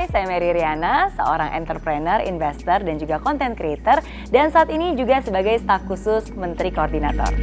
Hai, saya Mary Riana, seorang entrepreneur, investor, dan juga content creator, dan saat ini juga sebagai staf khusus Menteri Koordinator.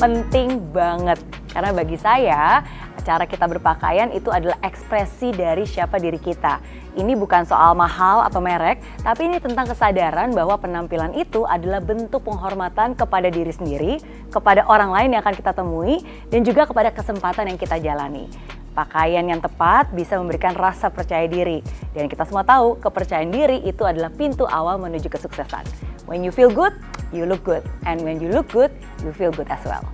Penting banget, karena bagi saya, cara kita berpakaian itu adalah ekspresi dari siapa diri kita. Ini bukan soal mahal atau merek, tapi ini tentang kesadaran bahwa penampilan itu adalah bentuk penghormatan kepada diri sendiri, kepada orang lain yang akan kita temui, dan juga kepada kesempatan yang kita jalani. Pakaian yang tepat bisa memberikan rasa percaya diri. Dan kita semua tahu, kepercayaan diri itu adalah pintu awal menuju kesuksesan. When you feel good, you look good. And when you look good, you feel good as well.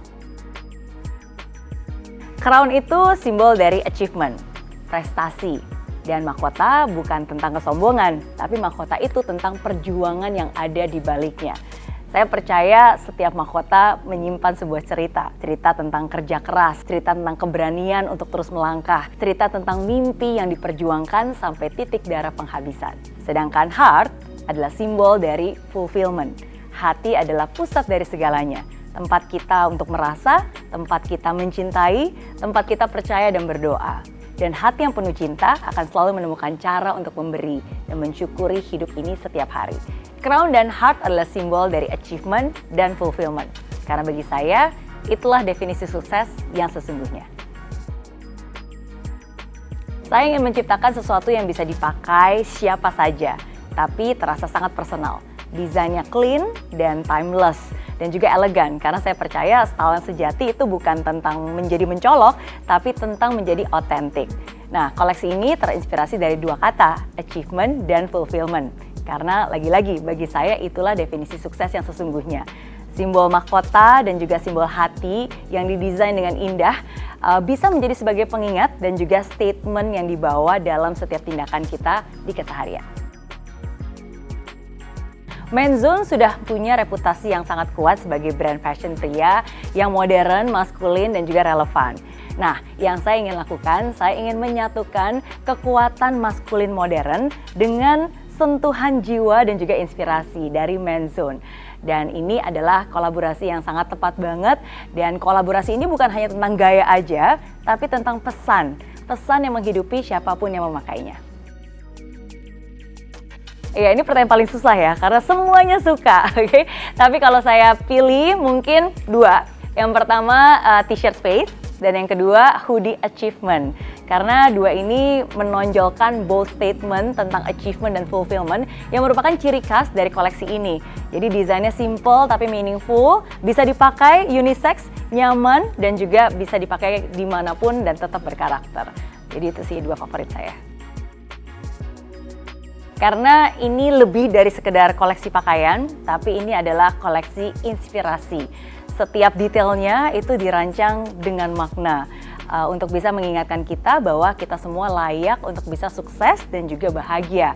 Crown itu simbol dari achievement, prestasi. Dan mahkota bukan tentang kesombongan, tapi mahkota itu tentang perjuangan yang ada di baliknya. Saya percaya setiap mahkota menyimpan sebuah cerita. Cerita tentang kerja keras, cerita tentang keberanian untuk terus melangkah, cerita tentang mimpi yang diperjuangkan sampai titik darah penghabisan. Sedangkan heart adalah simbol dari fulfillment. Hati adalah pusat dari segalanya. Tempat kita untuk merasa, tempat kita mencintai, tempat kita percaya dan berdoa. Dan hati yang penuh cinta akan selalu menemukan cara untuk memberi dan mensyukuri hidup ini setiap hari. Crown dan heart adalah simbol dari achievement dan fulfillment. Karena bagi saya, itulah definisi sukses yang sesungguhnya. Saya ingin menciptakan sesuatu yang bisa dipakai siapa saja, tapi terasa sangat personal. Desainnya clean dan timeless. Dan juga elegan, karena saya percaya style yang sejati itu bukan tentang menjadi mencolok, tapi tentang menjadi otentik. Nah, koleksi ini terinspirasi dari dua kata, achievement dan fulfillment. Karena lagi-lagi, bagi saya itulah definisi sukses yang sesungguhnya. Simbol mahkota dan juga simbol hati yang didesain dengan indah bisa menjadi sebagai pengingat dan juga statement yang dibawa dalam setiap tindakan kita di keseharian. Menzone sudah punya reputasi yang sangat kuat sebagai brand fashion pria yang modern, maskulin, dan juga relevan. Nah, yang saya ingin lakukan, saya ingin menyatukan kekuatan maskulin modern dengan sentuhan jiwa dan juga inspirasi dari Menzone. Dan ini adalah kolaborasi yang sangat tepat banget, dan kolaborasi ini bukan hanya tentang gaya aja, tapi tentang pesan yang menghidupi siapapun yang memakainya. Ya, ini pertanyaan paling susah ya, karena semuanya suka, oke? Tapi kalau saya pilih mungkin dua. Yang pertama t-shirt space, dan yang kedua hoodie achievement. Karena dua ini menonjolkan bold statement tentang achievement dan fulfillment yang merupakan ciri khas dari koleksi ini. Jadi desainnya simple tapi meaningful, bisa dipakai unisex, nyaman, dan juga bisa dipakai dimanapun dan tetap berkarakter. Jadi itu sih dua favorit saya. Karena ini lebih dari sekedar koleksi pakaian, tapi ini adalah koleksi inspirasi. Setiap detailnya itu dirancang dengan makna untuk bisa mengingatkan kita bahwa kita semua layak untuk bisa sukses dan juga bahagia.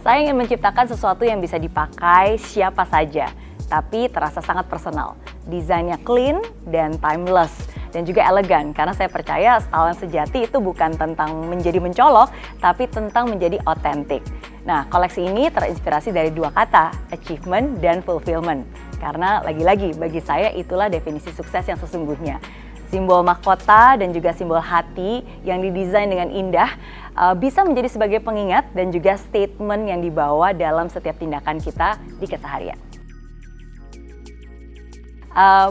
Saya ingin menciptakan sesuatu yang bisa dipakai siapa saja, tapi terasa sangat personal. Desainnya clean dan timeless. Dan juga elegan, karena saya percaya style yang sejati itu bukan tentang menjadi mencolok, tapi tentang menjadi otentik. Nah, koleksi ini terinspirasi dari dua kata, achievement dan fulfillment. Karena lagi-lagi, bagi saya itulah definisi sukses yang sesungguhnya. Simbol mahkota dan juga simbol hati yang didesain dengan indah bisa menjadi sebagai pengingat dan juga statement yang dibawa dalam setiap tindakan kita di keseharian.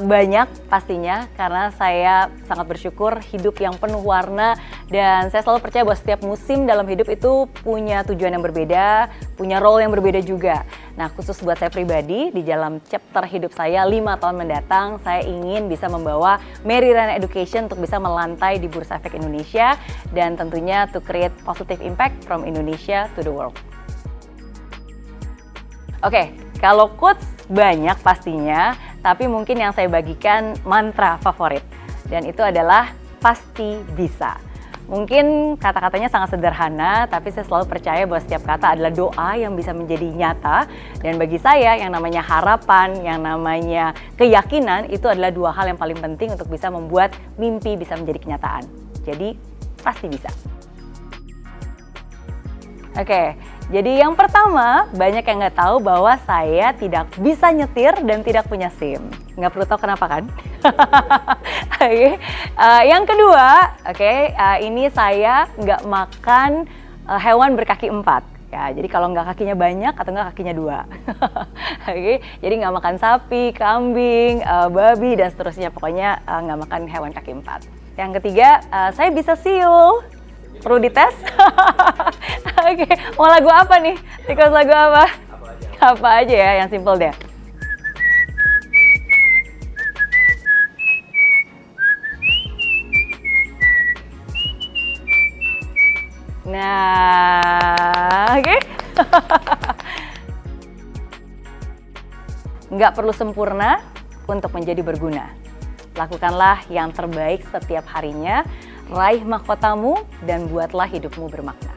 Banyak pastinya, karena saya sangat bersyukur hidup yang penuh warna, dan saya selalu percaya bahwa setiap musim dalam hidup itu punya tujuan yang berbeda, punya role yang berbeda juga. Nah, khusus buat saya pribadi, di dalam chapter hidup saya 5 tahun mendatang, saya ingin bisa membawa Mary Riana Education untuk bisa melantai di Bursa Efek Indonesia, dan tentunya to create positive impact from Indonesia to the world. Oke, kalau quotes banyak pastinya, tapi mungkin yang saya bagikan mantra favorit, dan itu adalah pasti bisa. Mungkin kata-katanya sangat sederhana, tapi saya selalu percaya bahwa setiap kata adalah doa yang bisa menjadi nyata. Dan bagi saya, yang namanya harapan, yang namanya keyakinan, itu adalah dua hal yang paling penting untuk bisa membuat mimpi bisa menjadi kenyataan. Jadi, pasti bisa. Oke, Jadi yang pertama, banyak yang nggak tahu bahwa saya tidak bisa nyetir dan tidak punya SIM. Nggak perlu tahu kenapa kan? Oke. Yang kedua, ini saya nggak makan hewan berkaki 4. Ya, jadi kalau nggak kakinya banyak atau nggak kakinya 2. Oke, jadi nggak makan sapi, kambing, babi, dan seterusnya. Pokoknya nggak makan hewan kaki 4. Yang ketiga, saya bisa siul. Perlu dites? Oke, mau lagu apa nih? Request lagu apa? Apa aja ya, yang simple deh. Nah, oke. Nggak perlu sempurna untuk menjadi berguna. Lakukanlah yang terbaik setiap harinya, raih mahkotamu, dan buatlah hidupmu bermakna.